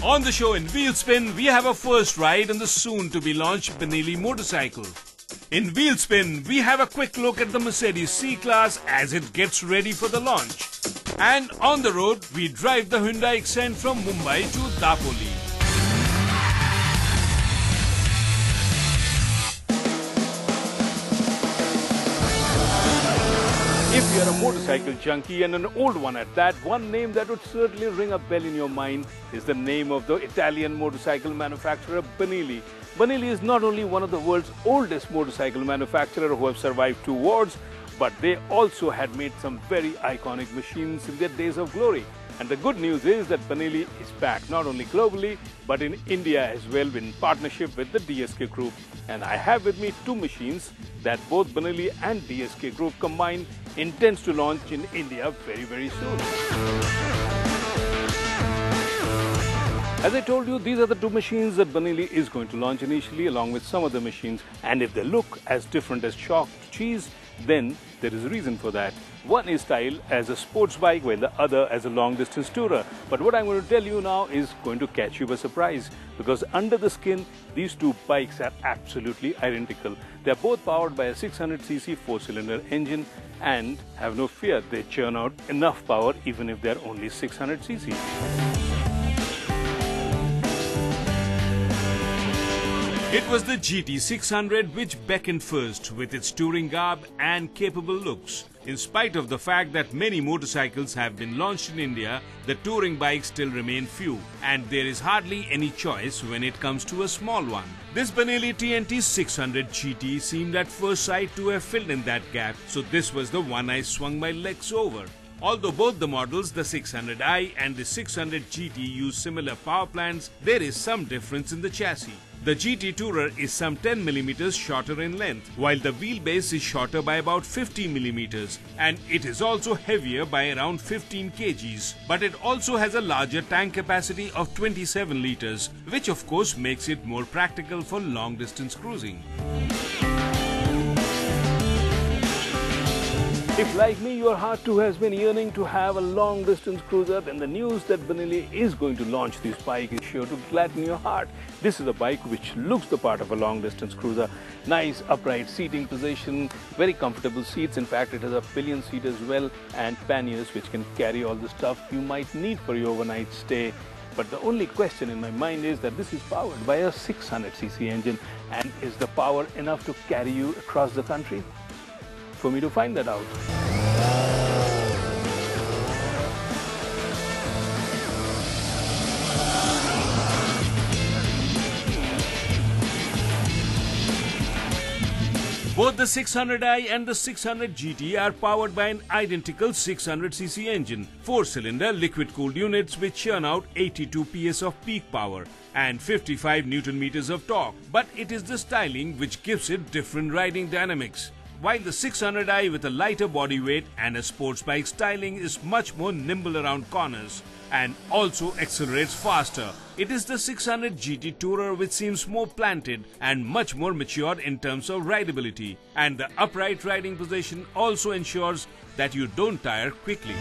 On the show in Wheelspin, we have a first ride on the soon-to-be-launched Benelli motorcycle. In Wheelspin, we have a quick look at the Mercedes C-Class as it gets ready for the launch. And on the road, we drive the Hyundai Accent from Mumbai to Dapoli. If you're a motorcycle junkie and an old one at that, one name that would certainly ring a bell in your mind is the name of the Italian motorcycle manufacturer Benelli. Benelli is not only one of the world's oldest motorcycle manufacturers who have survived 2 wars, but they also had made some very iconic machines in their days of glory. And the good news is that Benelli is back not only globally, but in India as well in partnership with the DSK Group. And I have with me 2 machines that both Benelli and DSK Group combined intends to launch in India very soon. As I told you, these are the 2 machines that Benelli is going to launch initially along with some other machines. And if they look as different as chalk cheese, then there is a reason for that. One is styled as a sports bike while the other as a long-distance tourer. But what I'm going to tell you now is going to catch you by surprise, because under the skin, these 2 bikes are absolutely identical. They're both powered by a 600cc 4-cylinder engine, and have no fear, they churn out enough power even if they're only 600cc. It was the GT 600 which beckoned first with its touring garb and capable looks. In spite of the fact that many motorcycles have been launched in India, the touring bikes still remain few, and there is hardly any choice when it comes to a small one. This Benelli TNT 600 GT seemed at first sight to have filled in that gap, so this was the one I swung my legs over. Although both the models, the 600i and the 600 GT, use similar power plants, there is some difference in the chassis. The GT Tourer is some 10 mm shorter in length, while the wheelbase is shorter by about 15 mm, and it is also heavier by around 15 kgs. But it also has a larger tank capacity of 27 liters, which of course makes it more practical for long-distance cruising. If, like me, your heart too has been yearning to have a long-distance cruiser, then the news that Benelli is going to launch this bike is sure to gladden your heart. This is a bike which looks the part of a long-distance cruiser. Nice upright seating position, very comfortable seats. In fact, it has a pillion seat as well, and panniers which can carry all the stuff you might need for your overnight stay. But the only question in my mind is that this is powered by a 600cc engine, and is the power enough to carry you across the country? For me to find that out. Both the 600i and the 600 GT are powered by an identical 600cc engine, 4-cylinder liquid-cooled units which churn out 82 PS of peak power and 55 Nm of torque. But it is the styling which gives it different riding dynamics. While the 600i with a lighter body weight and a sports bike styling is much more nimble around corners and also accelerates faster, it is the 600 GT Tourer which seems more planted and much more matured in terms of rideability, and the upright riding position also ensures that you don't tire quickly.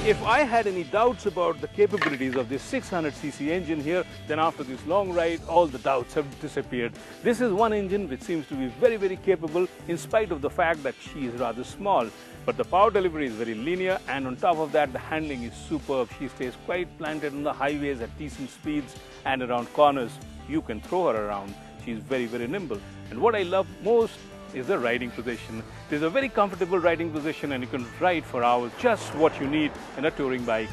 If I had any doubts about the capabilities of this 600cc engine here, then after this long ride, all the doubts have disappeared. This is one engine which seems to be very capable in spite of the fact that she is rather small. But the power delivery is very linear, and on top of that, the handling is superb. She stays quite planted on the highways at decent speeds, and around corners, you can throw her around. She's very nimble. And what I love most is the riding position. There's a very comfortable riding position, and you can ride for hours, just what you need in a touring bike.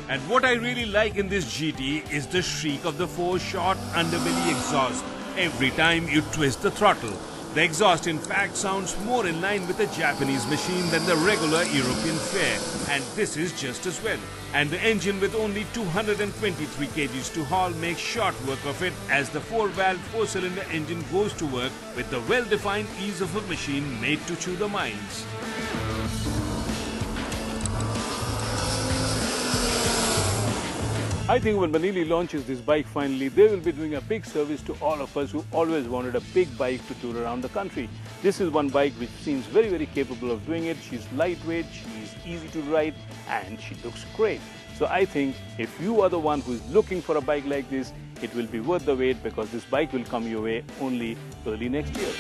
And what I really like in this GT is the shriek of the 4-shot underbelly exhaust every time you twist the throttle. The exhaust in fact sounds more in line with a Japanese machine than the regular European fare, and this is just as well. And the engine with only 223 kgs to haul makes short work of it, as the 4-valve 4-cylinder engine goes to work with the well-defined ease of a machine made to chew the miles. I think when Benelli launches this bike finally, they will be doing a big service to all of us who always wanted a big bike to tour around the country. This is one bike which seems very, very capable of doing it. She's lightweight, she's easy to ride, and she looks great. So I think if you are the one who is looking for a bike like this, it will be worth the wait, because this bike will come your way only early next year.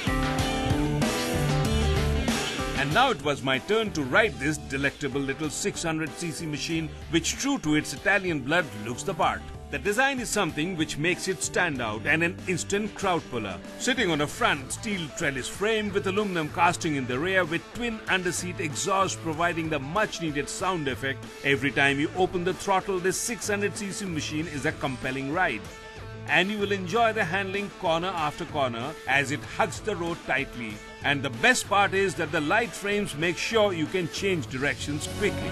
And now it was my turn to ride this delectable little 600cc machine, which, true to its Italian blood, looks the part. The design is something which makes it stand out and an instant crowd puller. Sitting on a front steel trellis frame with aluminum casting in the rear, with twin underseat exhaust providing the much needed sound effect every time you open the throttle, this 600cc machine is a compelling ride. And you will enjoy the handling corner after corner as it hugs the road tightly. And the best part is that the light frames make sure you can change directions quickly.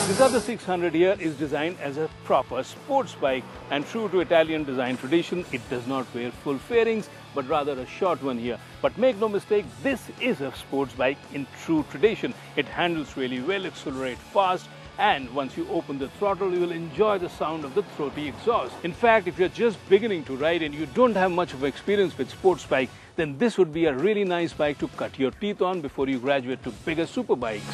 This other 600 here is designed as a proper sports bike, and true to Italian design tradition, it does not wear full fairings, but rather a short one here. But make no mistake, this is a sports bike in true tradition. It handles really well, accelerates fast, and once you open the throttle, you will enjoy the sound of the throaty exhaust. In fact, if you're just beginning to ride and you don't have much of experience with sports bike, then this would be a really nice bike to cut your teeth on before you graduate to bigger super bikes.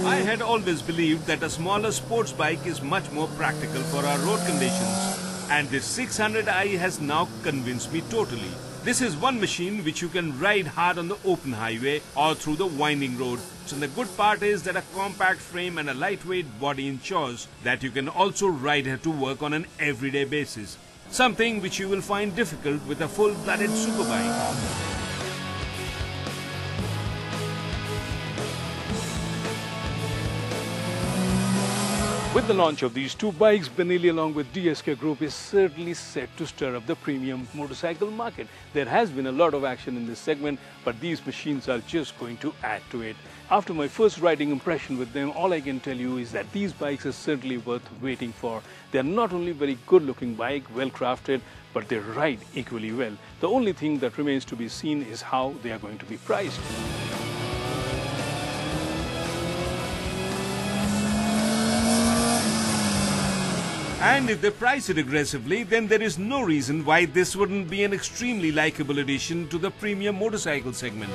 I had always believed that a smaller sports bike is much more practical for our road conditions, and this 600i has now convinced me totally. This is one machine which you can ride hard on the open highway or through the winding road. And the good part is that a compact frame and a lightweight body ensures that you can also ride her to work on an everyday basis, something which you will find difficult with a full-blooded superbike. With the launch of these two bikes, Benelli along with DSK Group is certainly set to stir up the premium motorcycle market. There has been a lot of action in this segment, but these machines are just going to add to it. After my first riding impression with them, all I can tell you is that these bikes are certainly worth waiting for. They are not only very good looking bike, well crafted, but they ride equally well. The only thing that remains to be seen is how they are going to be priced. And if they price it aggressively, then there is no reason why this wouldn't be an extremely likable addition to the premium motorcycle segment.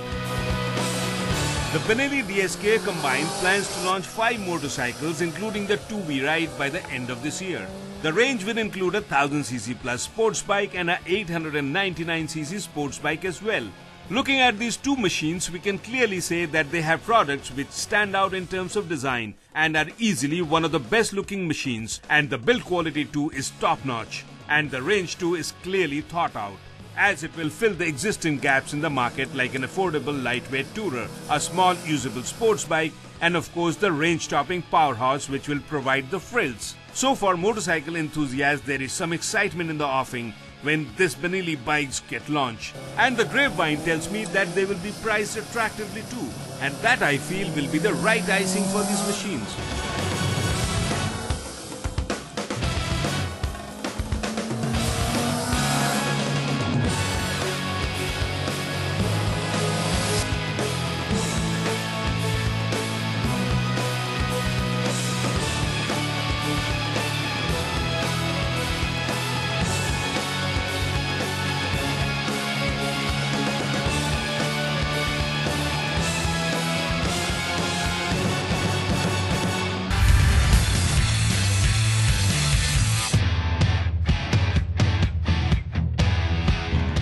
The Benelli DSK combined plans to launch 5 motorcycles, including the 2 we ride, by the end of this year. The range will include a 1000cc plus sports bike and a 899cc sports bike as well. Looking at these two machines, we can clearly say that they have products which stand out in terms of design and are easily one of the best looking machines, and the build quality too is top notch, and the range too is clearly thought out, as it will fill the existing gaps in the market like an affordable lightweight tourer, a small usable sports bike, and of course the range-topping powerhouse which will provide the frills. So for motorcycle enthusiasts, there is some excitement in the offing when this Benelli bikes get launched. And the grapevine tells me that they will be priced attractively too, and that I feel will be the right icing for these machines.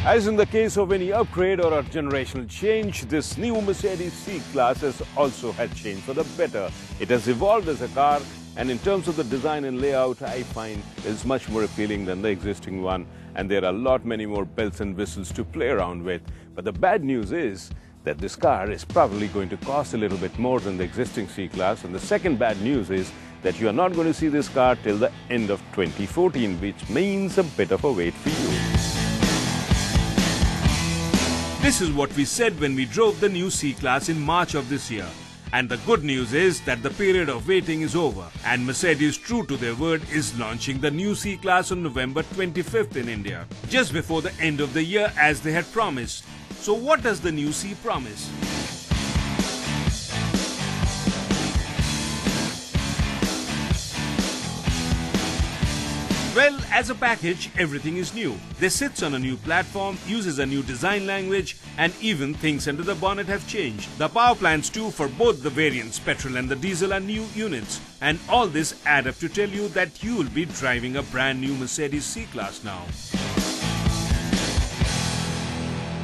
As in the case of any upgrade or a generational change, this new Mercedes C-Class has also had change for the better. It has evolved as a car And in terms of the design and layout, I find it's much more appealing than the existing one. And there are a lot many more bells and whistles to play around with. But the bad news is that this car is probably going to cost a little bit more than the existing C-Class. And the second bad news is that you are not going to see this car till the end of 2014, which means a bit of a wait for you. This is what we said when we drove the new C-Class in March of this year. And the good news is that the period of waiting is over, and Mercedes, true to their word, is launching the new C-Class on November 25th in India, just before the end of the year as they had promised. So what does the new C promise? Well, as a package, everything is new. This sits on a new platform, uses a new design language, and even things under the bonnet have changed. The power plants too for both the variants, petrol and the diesel, are new units. And all this add up to tell you that you will be driving a brand new Mercedes C-Class now.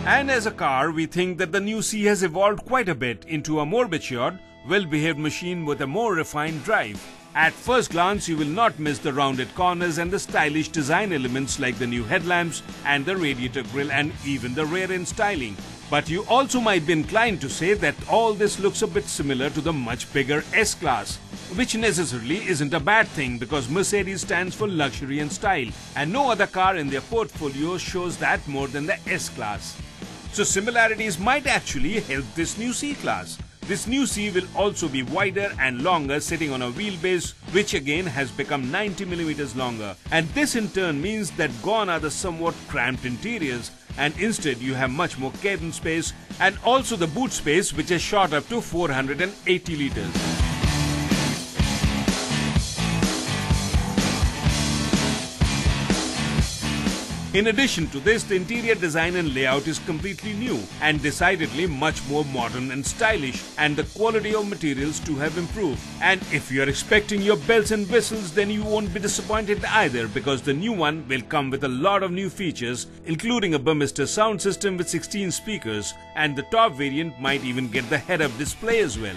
And as a car, we think that the new C has evolved quite a bit into a more matured, well-behaved machine with a more refined drive. At first glance, you will not miss the rounded corners and the stylish design elements like the new headlamps and the radiator grille and even the rear end styling. But you also might be inclined to say that all this looks a bit similar to the much bigger S-Class, which necessarily isn't a bad thing because Mercedes stands for luxury and style, and no other car in their portfolio shows that more than the S-Class. So similarities might actually help this new C-Class. This new C will also be wider and longer, sitting on a wheelbase which again has become 90mm longer. And this in turn means that gone are the somewhat cramped interiors, and instead you have much more cabin space and also the boot space, which has shot up to 480 litres. In addition to this, the interior design and layout is completely new and decidedly much more modern and stylish, and the quality of materials too have improved. And if you are expecting your bells and whistles, then you won't be disappointed either, because the new one will come with a lot of new features, including a Burmester sound system with 16 speakers, and the top variant might even get the head-up display as well.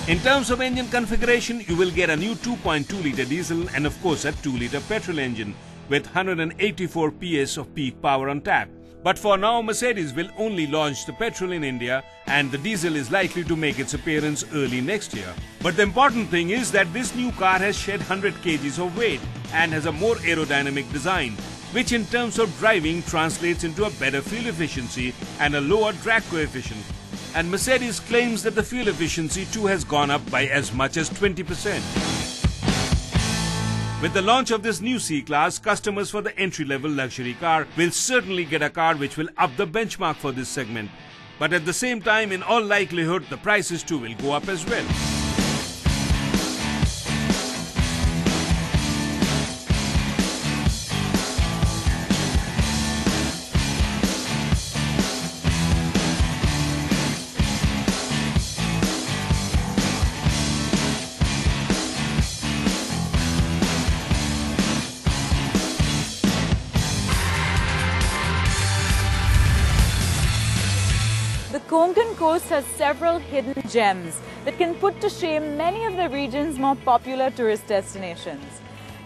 In terms of engine configuration, you will get a new 2.2-litre diesel and of course a 2-litre petrol engine with 184 PS of peak power on tap. But for now, Mercedes will only launch the petrol in India, and the diesel is likely to make its appearance early next year. But the important thing is that this new car has shed 100 kgs of weight and has a more aerodynamic design, which in terms of driving translates into a better fuel efficiency and a lower drag coefficient. And Mercedes claims that the fuel efficiency too has gone up by as much as 20%. With the launch of this new C-Class, customers for the entry-level luxury car will certainly get a car which will up the benchmark for this segment. But at the same time, in all likelihood, the prices too will go up as well. The Konkan coast has several hidden gems that can put to shame many of the region's more popular tourist destinations.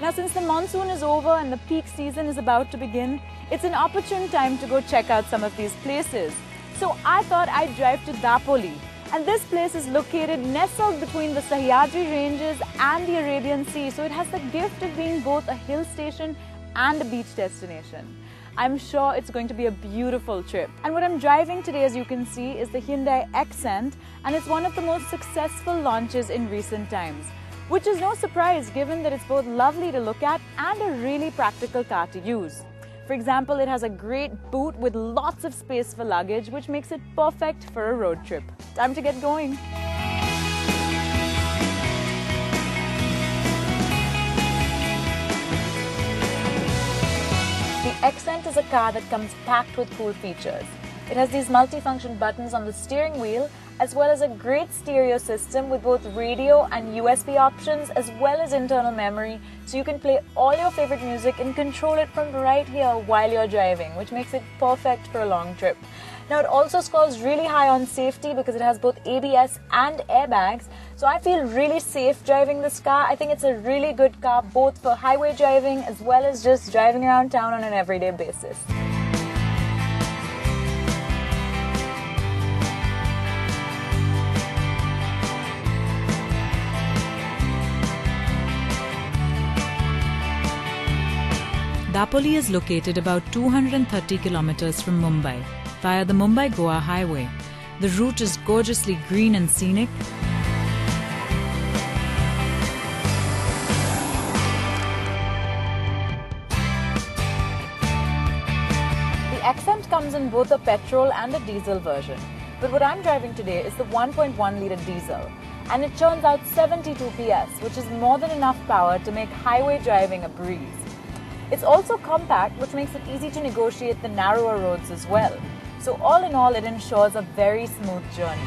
Now, since the monsoon is over and the peak season is about to begin, it's an opportune time to go check out some of these places. So I thought I'd drive to Dapoli. And this place is located nestled between the Sahyadri ranges and the Arabian Sea, so it has the gift of being both a hill station and a beach destination. I'm sure it's going to be a beautiful trip. And what I'm driving today, as you can see, is the Hyundai Accent, and it's one of the most successful launches in recent times, which is no surprise given that it's both lovely to look at and a really practical car to use. For example, it has a great boot with lots of space for luggage, which makes it perfect for a road trip. Time to get going. The Accent is a car that comes packed with cool features. It has these multifunction buttons on the steering wheel, as well as a great stereo system with both radio and USB options, as well as internal memory, so you can play all your favorite music and control it from right here while you're driving, which makes it perfect for a long trip. Now, it also scores really high on safety because it has both ABS and airbags, so I feel really safe driving this car. I think it's a really good car both for highway driving as well as just driving around town on an everyday basis. Dapoli is located about 230 kilometers from Mumbai via the Mumbai-Goa highway. The route is gorgeously green and scenic. The Accent comes in both a petrol and a diesel version, but what I'm driving today is the 1.1-litre diesel, and it churns out 72 PS, which is more than enough power to make highway driving a breeze. It's also compact, which makes it easy to negotiate the narrower roads as well. So all in all, it ensures a very smooth journey.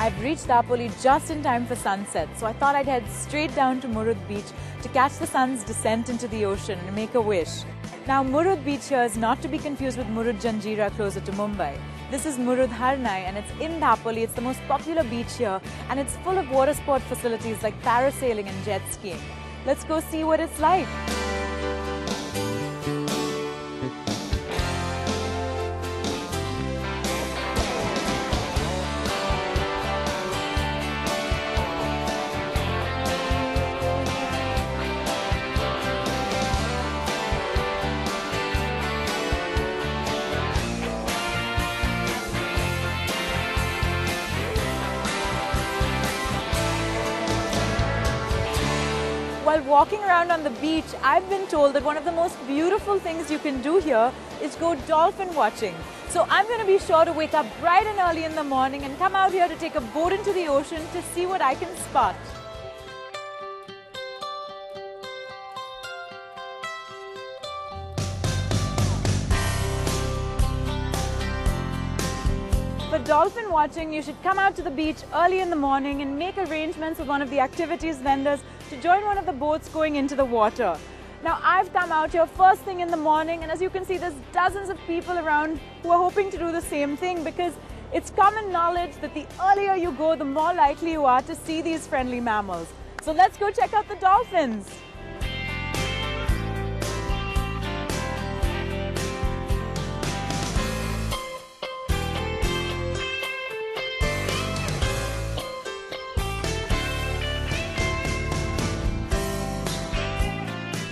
I've reached Dapoli just in time for sunset, so I thought I'd head straight down to Murud Beach to catch the sun's descent into the ocean and make a wish. Now, Murud Beach here is not to be confused with Murud Janjira closer to Mumbai. This is Murud Harnai and it's in Dapoli. It's the most popular beach here and it's full of water sport facilities like parasailing and jet skiing. Let's go see what it's like. While walking around on the beach, I've been told that one of the most beautiful things you can do here is go dolphin watching. So I'm going to be sure to wake up bright and early in the morning and come out here to take a boat into the ocean to see what I can spot. For dolphin watching, you should come out to the beach early in the morning and make arrangements with one of the activities vendors to join one of the boats going into the water. Now, I've come out here first thing in the morning, and as you can see, there's dozens of people around who are hoping to do the same thing because it's common knowledge that the earlier you go, the more likely you are to see these friendly mammals. So let's go check out the dolphins.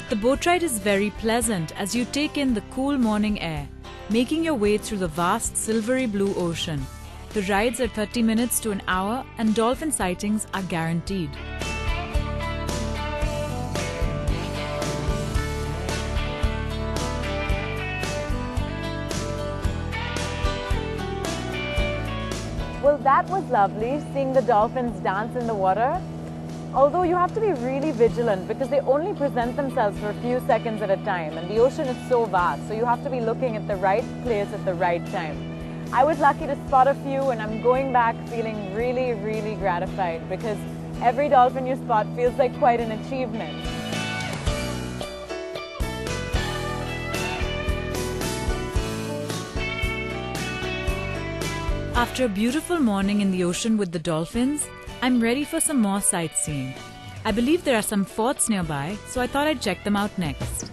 The boat ride is very pleasant as you take in the cool morning air, making your way through the vast silvery blue ocean. The rides are 30 minutes to an hour and dolphin sightings are guaranteed. Well, that was lovely, seeing the dolphins dance in the water. Although you have to be really vigilant because they only present themselves for a few seconds at a time and the ocean is so vast, so you have to be looking at the right place at the right time. I was lucky to spot a few and I'm going back feeling really, really gratified because every dolphin you spot feels like quite an achievement. After a beautiful morning in the ocean with the dolphins, I'm ready for some more sightseeing. I believe there are some forts nearby, so I thought I'd check them out next.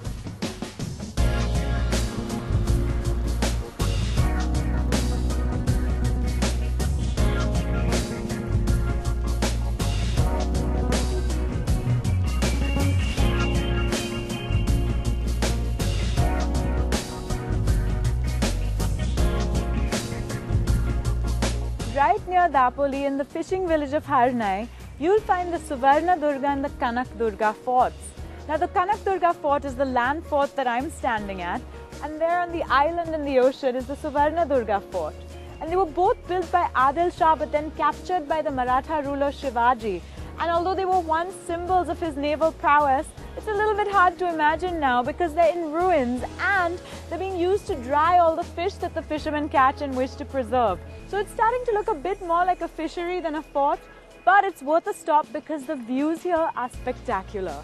near Dapoli in the fishing village of Hyundai, you'll find the Suvarna Durga and the Kanak Durga forts. Now the Kanak Durga fort is the land fort that I'm standing at, and there on the island in the ocean is the Suvarna Durga fort. And they were both built by Adil Shah but then captured by the Maratha ruler Shivaji. And although they were once symbols of his naval prowess, it's a little bit hard to imagine now because they're in ruins and they're being used to dry all the fish that the fishermen catch and wish to preserve. So it's starting to look a bit more like a fishery than a fort, but it's worth a stop because the views here are spectacular.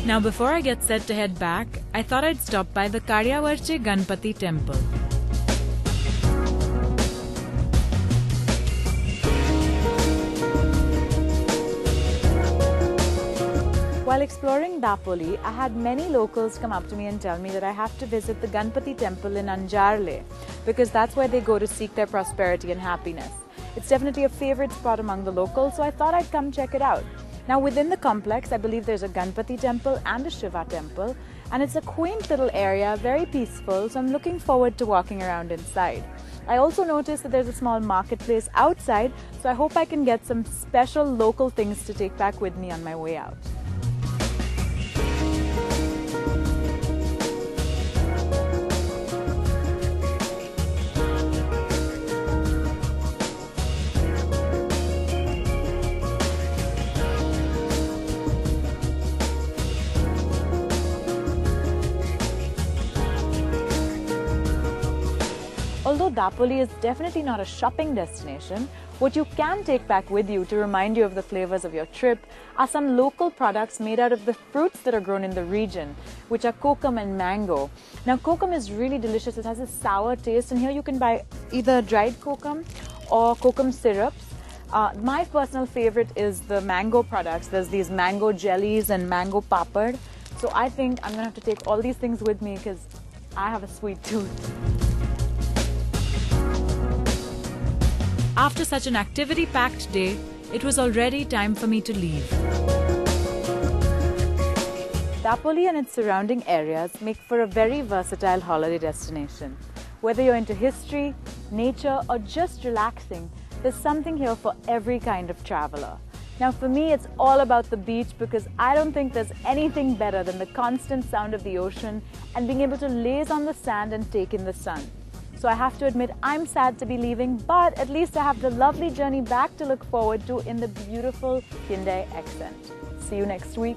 Now before I get set to head back, I thought I'd stop by the Karyavarche Ganpati temple. While exploring Dapoli, I had many locals come up to me and tell me that I have to visit the Ganpati temple in Anjarle because that's where they go to seek their prosperity and happiness. It's definitely a favorite spot among the locals, so I thought I'd come check it out. Now within the complex, I believe there's a Ganpati temple and a Shiva temple, and it's a quaint little area, very peaceful, so I'm looking forward to walking around inside. I also noticed that there's a small marketplace outside, so I hope I can get some special local things to take back with me on my way out. Although Dapoli is definitely not a shopping destination, what you can take back with you to remind you of the flavors of your trip are some local products made out of the fruits that are grown in the region, which are kokum and mango. Now kokum is really delicious, it has a sour taste, and here you can buy either dried kokum or kokum syrups. My personal favorite is the mango products. There's these mango jellies and mango papad. So I think I'm going to have to take all these things with me because I have a sweet tooth. After such an activity-packed day, it was already time for me to leave. Dapoli and its surrounding areas make for a very versatile holiday destination. Whether you're into history, nature, or just relaxing, there's something here for every kind of traveler. Now for me, it's all about the beach because I don't think there's anything better than the constant sound of the ocean and being able to laze on the sand and take in the sun. So I have to admit I'm sad to be leaving, but at least I have the lovely journey back to look forward to in the beautiful Hyundai Accent. See you next week.